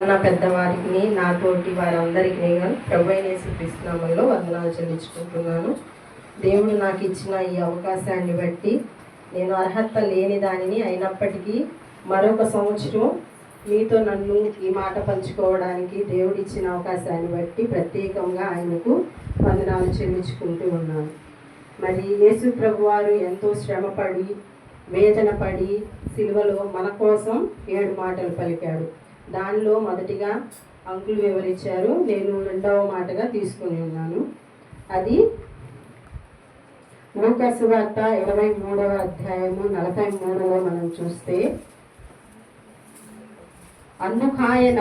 నా పెద్దవారికి నాతోటి వారందరికీ ప్రభు అయిన యేసుక్రీస్తు నామములో వందనాలు చెల్లించుకుంటున్నాను. దేవుడు నాకు ఇచ్చిన ఈ అవకాశాన్ని బట్టి నేను అర్హత లేని దానిని అయినప్పటికీ మరొక సంవత్సరం మీతో నన్ను ఈ మాట పంచుకోవడానికి దేవుడు ఇచ్చిన అవకాశాన్ని బట్టి ప్రత్యేకంగా ఆయనకు వందనాలు చెల్లించుకుంటూ ఉన్నాను. మరి యేసు ప్రభు వారు ఎంతో శ్రమపడి వేదన పడి సిలువలో మన కోసం 7 మాటలు పలికాడు. దానిలో మొదటిగా అంకులు వివరించారు, నేను రెండవ మాటగా తీసుకుని ఉన్నాను. అది లూకా సువార్త 23వ అధ్యాయము 43లో మనం చూస్తే, అందుకాయన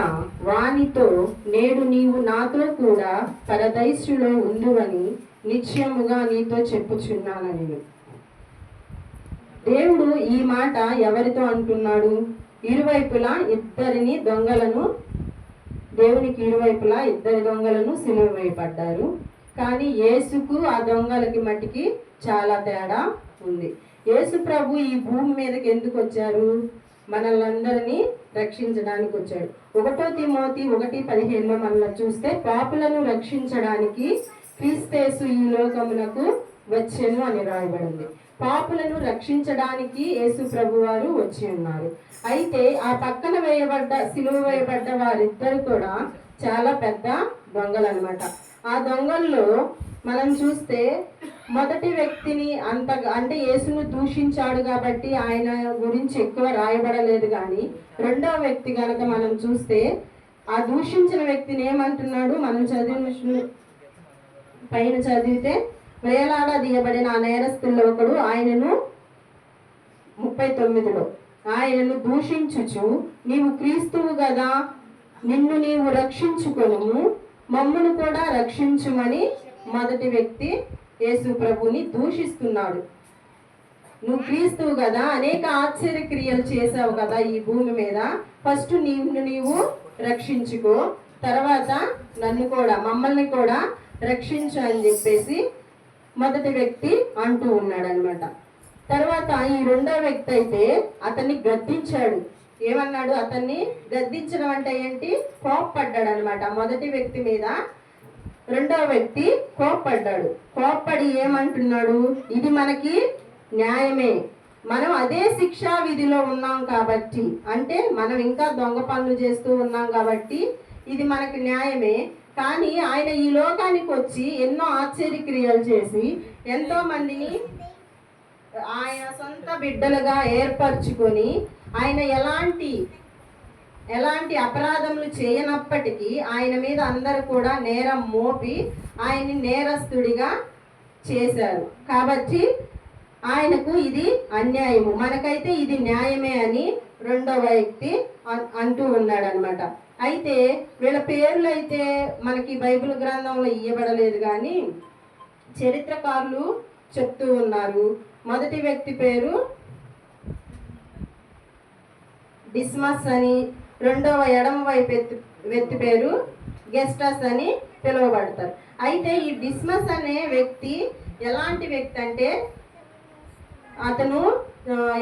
వానితో, నేడు నీవు నాతో కూడా పరదైసులో ఉండువని నిశ్చయముగా నీతో చెప్పుచున్నానని. దేవుడు ఈ మాట ఎవరితో అంటున్నాడు? ఇరువైపులా ఇద్దరిని దొంగలను, దేవునికి ఇరువైపులా 2 దొంగలను సిలువ వేయబడ్డారు. కానీ యేసుకు ఆ దొంగలకి మట్టికి చాలా తేడా ఉంది. యేసు ప్రభు ఈ భూమి మీదకి ఎందుకు వచ్చారు? మనల్ని రక్షించడానికి వచ్చాడు. 1 తిమోతి 1:15లో మనం చూస్తే, పాపులను రక్షించడానికి క్రీస్తు ఈ లోకమునకు వచ్చెను అని రాయబడింది. పాపులను రక్షించడానికి యేసు ప్రభు వారు వచ్చి ఉన్నారు. అయితే ఆ పక్కన సిలువ వేయబడ్డ వారిద్దరు కూడా చాలా పెద్ద దొంగలు అనమాట. ఆ దొంగల్లో మనం చూస్తే మొదటి వ్యక్తిని అంటే యేసును దూషించాడు కాబట్టి ఆయన గురించి ఎక్కువ రాయబడలేదు. కానీ రెండవ వ్యక్తి కనుక మనం చూస్తే, ఆ దూషించిన వ్యక్తిని ఏమంటున్నాడు? మనం పైన చదివితే, వేలాడదీయబడిన ఆ నేరస్తుల్లో ఒకడు ఆయనను 39లో ఆయనను దూషించుచు, నీవు క్రీస్తువు కదా, నిన్ను నీవు రక్షించుకొను, మమ్మును కూడా రక్షించుమని మొదటి వ్యక్తి యేసు ప్రభుని దూషిస్తున్నాడు. నువ్వు క్రీస్తువు కదా, అనేక ఆశ్చర్య క్రియలు చేసావు కదా ఈ భూమి మీద, ఫస్ట్ నీవు రక్షించుకో, తర్వాత మమ్మల్ని కూడా రక్షించు అని చెప్పేసి మొదటి వ్యక్తి అంటూ ఉన్నాడు అనమాట. తర్వాత ఈ రెండో వ్యక్తి అయితే అతన్ని గద్దించాడు. ఏమన్నాడు? అతన్ని గద్దించడం అంటే ఏంటి? కోప్పడ్డాడు అనమాట. మొదటి వ్యక్తి మీద రెండో వ్యక్తి కోప్పడ్డాడు. కోప్పడి ఏమంటున్నాడు? ఇది మనకి న్యాయమే, మనం అదే శిక్షా విధిలో ఉన్నాం కాబట్టి, అంటే మనం ఇంకా దొంగ పనులు చేస్తూ ఉన్నాం కాబట్టి ఇది మనకి న్యాయమే. కానీ ఆయన ఈ లోకానికి వచ్చి ఎన్నో ఆశ్చర్య క్రియలు చేసి ఎంతో మందిని ఆయన సొంత బిడ్డలుగా ఏర్పరచుకొని, ఆయన ఎలాంటి అపరాధములు చేయనప్పటికీ ఆయన మీద అందరూ కూడా నేరం మోపి ఆయన్ని నేరస్తుడిగా చేశారు. కాబట్టి ఆయనకు ఇది అన్యాయము, మనకైతే ఇది న్యాయమే అని రెండవ వ్యక్తి అంటూ ఉన్నాడు అనమాట. అయితే వీళ్ళ పేర్లు అయితే మనకి బైబిల్ గ్రంథంలో ఇవ్వబడలేదు, కానీ చరిత్రకారులు చెప్తూ ఉన్నారు. మొదటి వ్యక్తి పేరు డిస్మస్ అని, రెండవ ఎడమ వైపు వ్యక్తి పేరు గెస్టస్ అని పిలువబడతారు. అయితే ఈ డిస్మస్ అనే వ్యక్తి ఎలాంటి వ్యక్తి అంటే, అతను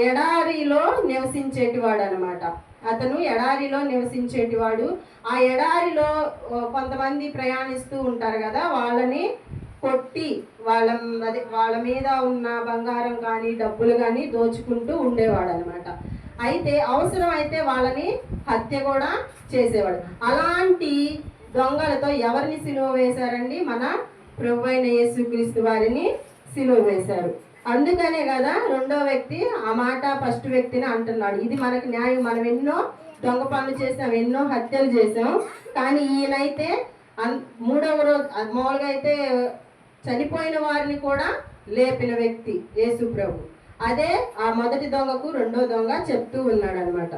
ఎడారిలో నివసించేటివాడు అనమాట. ఆ ఎడారిలో కొంతమంది ప్రయాణిస్తూ ఉంటారు కదా, వాళ్ళని కొట్టి వాళ్ళ మీద ఉన్న బంగారం కానీ డబ్బులు కానీ దోచుకుంటూ ఉండేవాడు అనమాట. అయితే అవసరం అయితే వాళ్ళని హత్య కూడా చేసేవాడు. అలాంటి దొంగలతో ఎవరిని సిలువ వేశారండి? మన ప్రభు అయిన యేసుక్రీస్తు వారిని సిలువ వేశారు. అందుకనే కదా రెండో వ్యక్తి ఆ మాట ఫస్ట్ వ్యక్తిని అంటున్నాడు, ఇది మనకు న్యాయం, మనం ఎన్నో దొంగ పనులు చేసాం, ఎన్నో హత్యలు చేసాం, కానీ ఈయనైతే 3వ రోజు మామూలుగా అయితే చనిపోయిన వారిని కూడా లేపిన వ్యక్తి యేసు ప్రభు. అదే ఆ మొదటి దొంగకు రెండో దొంగ చెప్తూ ఉన్నాడు అనమాట.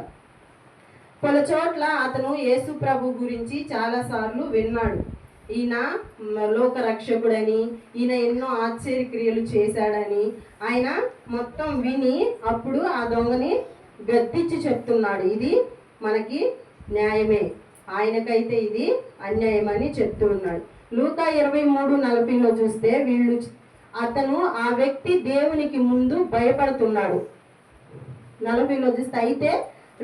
పలు చోట్ల అతను యేసు ప్రభు గురించి చాలాసార్లు విన్నాడు. ఈయన లోక రక్షకుడని, ఈయన ఎన్నో ఆశ్చర్య క్రియలు చేశాడని ఆయన మొత్తం విని అప్పుడు ఆ దొంగని గద్దించి చెప్తున్నాడు, ఇది మనకి న్యాయమే, ఆయనకైతే ఇది అన్యాయమని చెప్తూ ఉన్నాడు. లూకా 23:40లో చూస్తే, ఆ వ్యక్తి దేవునికి ముందు భయపడుతున్నాడు. 40లో చూస్తే, అయితే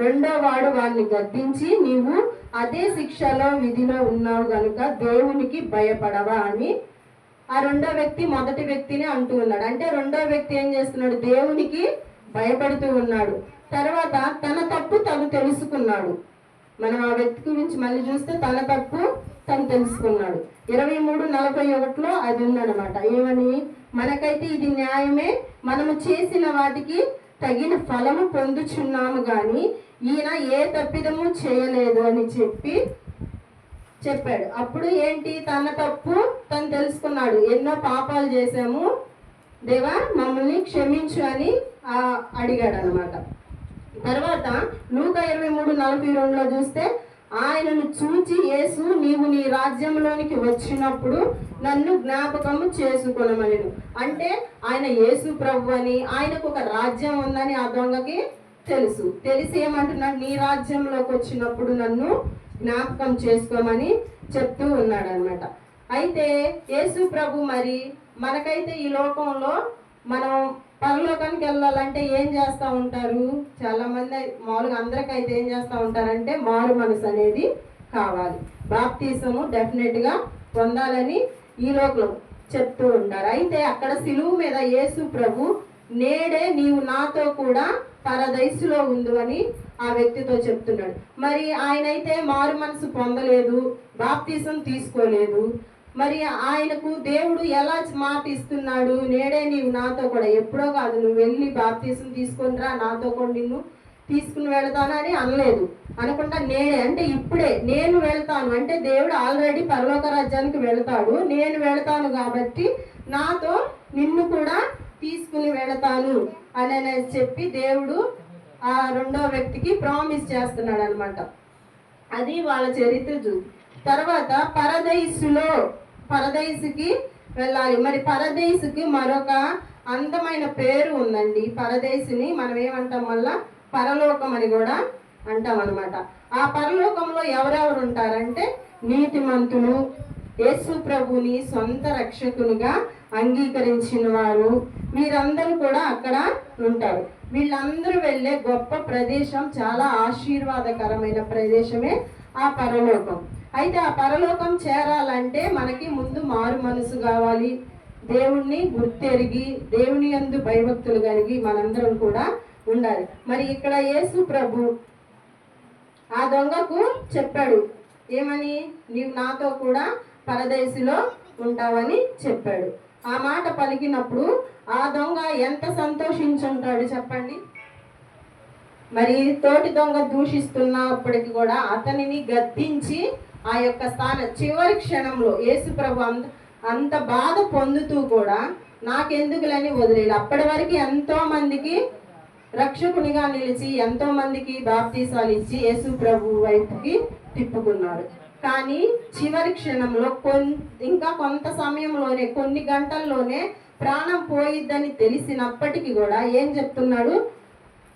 రెండో వాడు వాడిని గద్దించి, నీవు అదే శిక్షలో విధిలో ఉన్నావు గనుక దేవునికి భయపడవా అని ఆ రెండో వ్యక్తి మొదటి వ్యక్తిని అంటూ ఉన్నాడు. అంటే రెండో వ్యక్తి ఏం చేస్తున్నాడు? దేవునికి భయపడుతూ ఉన్నాడు. తర్వాత తన తప్పు తను తెలుసుకున్నాడు. మనం ఆ వ్యక్తి గురించి మళ్ళీ చూస్తే తన తప్పు తను తెలుసుకున్నాడు. 23:41 అది ఉందన్నమాట. ఏమని? మనకైతే ఇది న్యాయమే, మనము చేసిన వాటికి తగిన ఫలము పొందుచున్నాము గాని ఈయన ఏ తప్పిదము చేయలేదు అని చెప్పాడు. అప్పుడు ఏంటి? తన తప్పు తను తెలుసుకున్నాడు. ఎన్నో పాపాలు చేశాము, దేవా మమ్మల్ని క్షమించు అని అడిగాడు అనమాట. తర్వాత లూకా 23:42 చూస్తే, ఆయనను చూచి యేసు, నీవు నీ రాజ్యంలోనికి వచ్చినప్పుడు నన్ను జ్ఞాపకము చేసుకొనమనెను. అంటే ఆయన యేసు ప్రభు అని, ఆయనకు ఒక రాజ్యం ఉందని ఆ దొంగకి తెలిసి ఏమంటున్నాడు? నీ రాజ్యంలోకి వచ్చినప్పుడు నన్ను జ్ఞాపకం చేసుకోమని చెప్తూ ఉన్నాడు అనమాట. అయితే యేసు ప్రభు మరి మనకైతే ఈ లోకంలో మనం పరలోకానికి వెళ్ళాలంటే ఏం చేస్తూ ఉంటారు? చాలా మంది మామూలుగా అందరికైతే ఏం చేస్తూ ఉంటారంటే మారు మనసు అనేది కావాలి, బాప్తీసము డెఫినెట్గా పొందాలని ఈ లోకంలో చెప్తూ ఉంటారు. అయితే అక్కడ సిలువు మీద యేసు ప్రభు, నేడే నీవు నాతో కూడా పరదైసులో ఉండు అని ఆ వ్యక్తితో చెప్తున్నాడు. మరి ఆయనైతే మారు మనసు పొందలేదు, బాప్తీసం తీసుకోలేదు. మరి ఆయనకు దేవుడు ఎలా మాట ఇస్తున్నాడు? నేడే నీవు నాతో కూడా, ఎప్పుడో కాదు, నువ్వు వెళ్ళి బాప్తీసం తీసుకొని రా, నాతో కూడా నిన్ను తీసుకుని వెళతాను అని అనలేదు. అనుకుంటా నేడే అంటే ఇప్పుడే నేను వెళ్తాను అంటే దేవుడు ఆల్రెడీ పరలోక రాజ్యానికి వెళతాడు. నేను వెళతాను కాబట్టి నాతో నిన్ను కూడా తీసుకుని వెళతాను అని చెప్పి దేవుడు ఆ రెండో వ్యక్తికి ప్రామిస్ చేస్తున్నాడు అనమాట. అది వాళ్ళ చరిత్ర. తర్వాత పరదైసుకి వెళ్ళాలి. మరి పరదేశుకి మరొక అందమైన పేరు ఉందండి. పరదేశుని మనం ఏమంటాం? మళ్ళా పరలోకం అని కూడా అంటాం అనమాట. ఆ పరలోకంలో ఎవరెవరు ఉంటారంటే, నీతిమంతులు, యేసు ప్రభుని సొంత రక్షకునిగా అంగీకరించిన వారు, వీరందరూ కూడా అక్కడ ఉంటారు. వీళ్ళందరూ వెళ్ళే గొప్ప ప్రదేశం, చాలా ఆశీర్వాదకరమైన ప్రదేశమే ఆ పరలోకం. అయితే ఆ పరలోకం చేరాలంటే మనకి ముందు మారు మనసు కావాలి, దేవుణ్ణి గుర్తెరిగి దేవుని యందు భయభక్తులు కలిగి మనందరం కూడా ఉండాలి. మరి ఇక్కడ యేసు ప్రభు ఆ దొంగకు చెప్పాడు, ఏమని? నీవు నాతో కూడా పరదేశిలో ఉంటావని చెప్పాడు. ఆ మాట పలికినప్పుడు ఆ దొంగ ఎంత సంతోషించుంటాడు చెప్పండి. మరి తోటి దొంగ దూషిస్తున్నప్పటికీ కూడా అతనిని గద్దించి ఆ యొక్క చివరి క్షణంలో యేసు ప్రభు అంత బాధ పొందుతూ కూడా నాకెందుకులని వదిలేడు. అప్పటి వరకు ఎంతో మందికి రక్షకునిగా నిలిచి ఎంతో మందికి బాప్తీసాలు ఇచ్చి యేసు ప్రభు వైపుకి తిప్పుకున్నాడు. కానీ చివరి క్షణంలో ఇంకా కొంత సమయంలోనే, కొన్ని గంటల్లోనే ప్రాణం పోయిద్దని తెలిసినప్పటికీ కూడా ఏం చెప్తున్నాడు?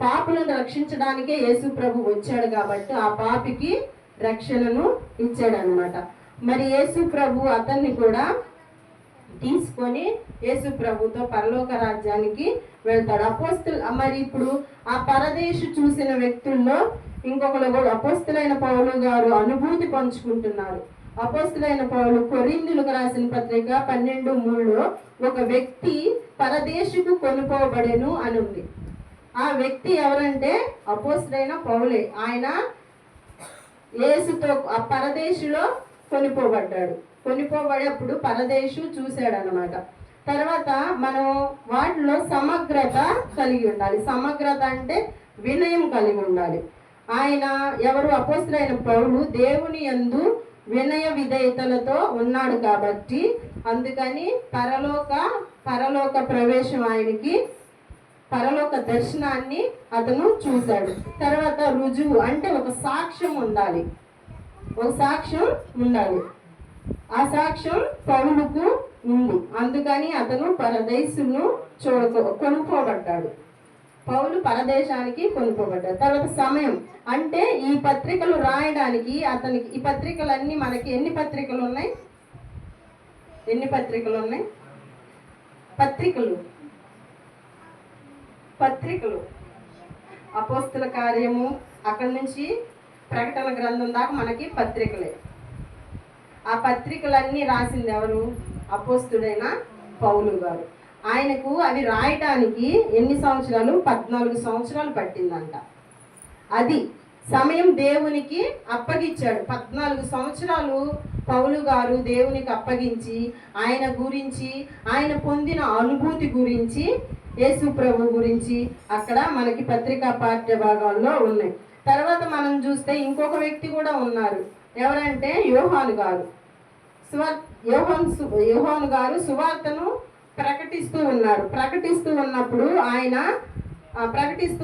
పాపులను రక్షించడానికే యేసు ప్రభు వచ్చాడు కాబట్టి ఆ పాపికి రక్షణను ఇచ్చాడు అనమాట. మరి యేసు ప్రభు అతన్ని కూడా తీసుకొని యేసు ప్రభుతో పరలోక రాజ్యానికి వెళ్తాడు. మరి ఇప్పుడు ఆ పరదేశు చూసిన వ్యక్తుల్లో ఇంకొకరు కూడా అపోస్తులైన పౌలు గారు అనుభూతి పంచుకుంటున్నారు. అపోస్తులైన పౌలు కొరింథీయులకు రాసిన పత్రిక 12:3 ఒక వ్యక్తి పరదేశుకు కొనుకోబడెను అని ఉంది. ఆ వ్యక్తి ఎవరంటే అపోస్తులైన పౌలే. ఆయన యేసుతో ఆ పరదేశులో కొనిపోబడేప్పుడు పరదేశు చూశాడు అనమాట. తర్వాత మనం వాటిలో సమగ్రత కలిగి ఉండాలి. సమగ్రత అంటే వినయం కలిగి ఉండాలి. ఆయన ఎవరు? అపోస్తులైన పౌలు దేవుని యందు వినయ విధేయతలతో ఉన్నాడు కాబట్టి అందుకని పరలోక ప్రవేశం ఆయనకి, పరలోక దర్శనాన్ని అతను చూశాడు. తర్వాత రుజువు అంటే ఒక సాక్ష్యం ఉండాలి. ఆ సాక్ష్యం పౌలుకు ఉంది. అందుకని అతను పరదేశును కొనుక్కోబడ్డాడు. పౌలు పరదేశానికి కొనుక్కోబడ్డాడు. తర్వాత సమయం అంటే ఈ పత్రికలు రాయడానికి అతనికి, ఈ పత్రికలన్నీ మనకి ఎన్ని పత్రికలు ఉన్నాయి? పత్రికలు అపోస్తుల కార్యము, అక్కడి నుంచి ప్రకటన గ్రంథం దాకా మనకి పత్రికలే. ఆ పత్రికలన్నీ రాసింది ఎవరు? అపోస్తుడైన పౌలు గారు. ఆయనకు అవి రాయటానికి ఎన్ని సంవత్సరాలు? 14 సంవత్సరాలు పట్టిందంట. అది సమయం దేవునికి అప్పగించాడు. 14 సంవత్సరాలు పౌలు గారు దేవునికి అప్పగించి ఆయన గురించి, ఆయన పొందిన అనుభూతి గురించి, యేసు ప్రభు గురించి అక్కడ మనకి పత్రికా పాఠ్య భాగాల్లో ఉన్నాయి. తర్వాత మనం చూస్తే ఇంకొక వ్యక్తి కూడా ఉన్నారు. ఎవరంటే యోహాను గారు. యోహాను గారు సువార్తను ప్రకటిస్తూ ఉన్నారు. ప్రకటిస్తూ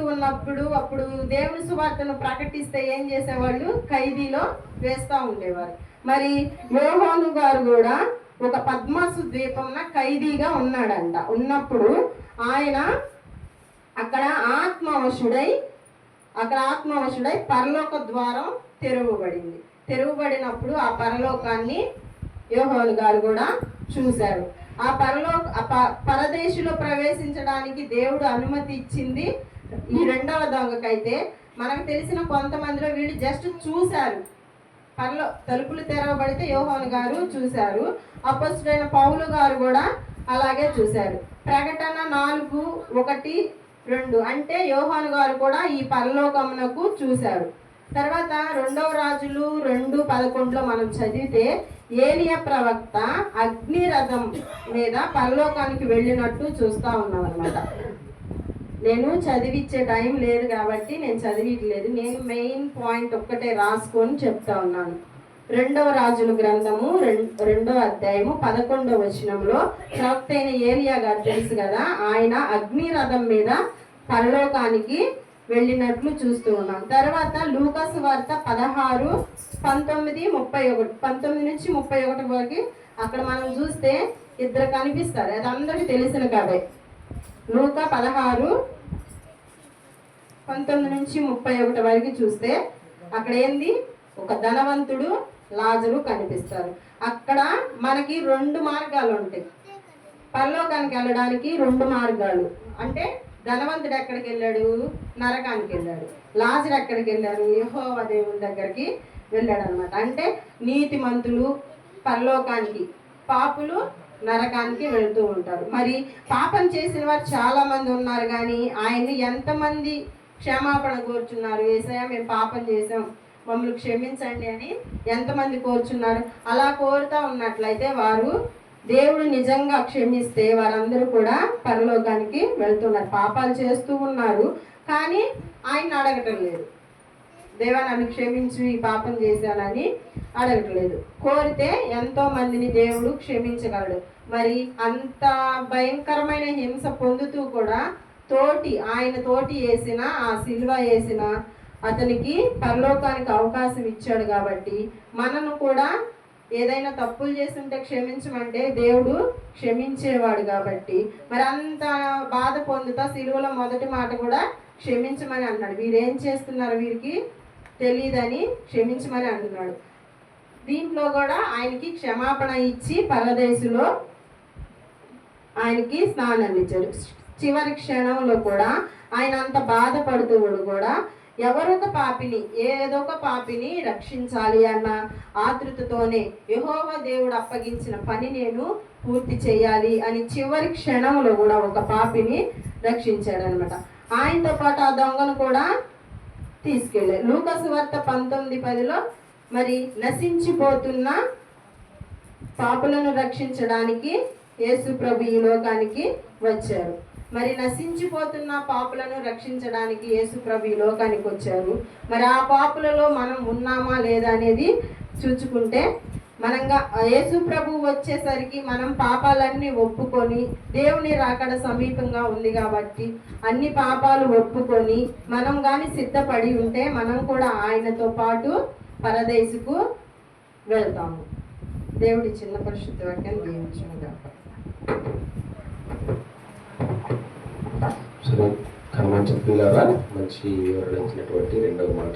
ఉన్నప్పుడు అప్పుడు దేవుని సువార్తను ప్రకటిస్తే ఏం చేసేవాళ్ళు? ఖైదీలో వేస్తూ ఉండేవారు. మరి యోహాను గారు కూడా ఒక పద్మాసు ద్వీపంన ఖైదీగా ఉన్నాడంట. ఉన్నప్పుడు ఆయన అక్కడ ఆత్మవశుడై పరలోక ద్వారం తెరవబడినప్పుడు ఆ పరలోకాన్ని యోహాను గారు కూడా చూశారు. ఆ పరదేశంలో ప్రవేశించడానికి దేవుడు అనుమతి ఇచ్చింది ఈ రెండవ దొంగకైతే. మనకు తెలిసిన కొంతమందిలో వీళ్ళు జస్ట్ చూశారు. తలుపులు తెరవబడితే యోహాను గారు చూశారు. అపోస్తలుడైన పౌలు గారు కూడా అలాగే చూశారు. ప్రకటన 4:1-2 అంటే యోహాను గారు కూడా ఈ పరలోకమునకు చూశారు. తర్వాత 2వ రాజులు 2:11 మనం చదివితే ఏలియా ప్రవక్త అగ్నిరథం మీద పరలోకానికి వెళ్ళినట్టు చూస్తూ ఉన్నాం అనమాట. నేను చదివిచ్చే టైం లేదు కాబట్టి నేను చదివిట్లేదు. నేను మెయిన్ పాయింట్ ఒక్కటే రాసుకొని చెప్తా ఉన్నాను. 2వ రాజుల గ్రంథము 2వ అధ్యాయము 11వ వచనంలో ప్రవక్త అయిన ఏలియా గారు తెలుసు కదా, ఆయన అగ్నిరథం మీద పరలోకానికి వెళ్ళినట్లు చూస్తూ ఉన్నాం. తర్వాత లూకాసు వార్త 16:19-31 వరకు అక్కడ మనం చూస్తే ఇద్దరు కనిపిస్తారు. అది అందరికీ తెలిసిన కథే. లూకా 16:19-31 వరకు చూస్తే అక్కడ ఏంది? ఒక ధనవంతుడు, లాజరు కనిపిస్తారు. అక్కడ మనకి 2 మార్గాలు ఉంటాయి. పరలోకానికి వెళ్ళడానికి 2 మార్గాలు. అంటే ధనవంతుడు ఎక్కడికి వెళ్ళాడు? నరకానికి వెళ్ళాడు. లాజరు ఎక్కడికి వెళ్ళారు? యెహోవా దేవుని దగ్గరికి వెళ్ళాడు అనమాట. అంటే నీతిమంతులు పరలోకానికి, పాపులు నరకానికి వెళ్తూ ఉంటారు. మరి పాపం చేసిన వారు చాలా మంది ఉన్నారు, కానీ ఆయన్ని ఎంతమంది క్షమాపణ కోరుచున్నారు? యేసయ్యా మేము పాపం చేసాం, మమ్మల్ని క్షమించండి అని ఎంతమంది కోరుచున్నారు? అలా కోరుతా ఉన్నట్లయితే వారు దేవుడు నిజంగా క్షమిస్తే వారందరూ కూడా పరలోకానికి వెళ్తున్నారు. పాపాలు చేస్తూ ఉన్నారు కానీ ఆయన అడగటం లేదు. దేవా నన్ను క్షమించు, ఈ పాపం చేశానని అడగట్లేదు. కోరితే ఎంతో మందిని దేవుడు క్షమించగలడు. మరి అంత భయంకరమైన హింస పొందుతూ కూడా ఆయన తోటి వేసిన ఆ సిలువ వేసిన అతనికి పరలోకానికి అవకాశం ఇచ్చాడు. కాబట్టి మనను కూడా ఏదైనా తప్పులు చేస్తుంటే క్షమించమంటే దేవుడు క్షమించేవాడు. కాబట్టి మరి అంత బాధ పొందుతా సిలువలో మొదటి మాట కూడా క్షమించమని అన్నాడు. వీరేం చేస్తున్నారు వీరికి తెలియదని క్షమించమని అంటున్నాడు. దీంట్లో కూడా ఆయనకి క్షమాపణ ఇచ్చి పరదేశంలో ఆయనకి స్నానాన్ని ఇచ్చాడు. చివరి క్షణంలో కూడా ఆయన అంత బాధపడుతూ కూడా ఏదో ఒక పాపిని రక్షించాలి అన్న ఆతృతతోనే యెహోవా దేవుడు అప్పగించిన పని నేను పూర్తి చేయాలి అని చివరి క్షణంలో కూడా ఒక పాపిని రక్షించాడు అనమాట. ఆయనతో పాటు ఆ దొంగను కూడా తీసుకెళ్ళారు. లూకాసు వార్త 19:10 మరి నశించిపోతున్న పాపులను రక్షించడానికి యేసు ప్రభు ఈ లోకానికి వచ్చారు. మరి నశించిపోతున్న పాపులను రక్షించడానికి యేసు ప్రభు ఈ లోకానికి వచ్చారు. మరి ఆ పాపులలో మనం ఉన్నామా లేదా అనేది చూచుకుంటే మనంగా యేసు ప్రభు వచ్చేసరికి మనం పాపాలన్నీ ఒప్పుకొని, దేవుని రాకడ సమీపంగా ఉంది కాబట్టి అన్ని పాపాలు ఒప్పుకొని మనం కానీ సిద్ధపడి ఉంటే మనం కూడా ఆయనతో పాటు పరదేశుకు వెళ్తాము. దేవుడి చిన్న పరిశుద్ధ వాక్యం దీవించును. సరే కర్మాంచ పిల్లరా మంచి వివరణ ఇచ్చినటువంటి రెండవ మాట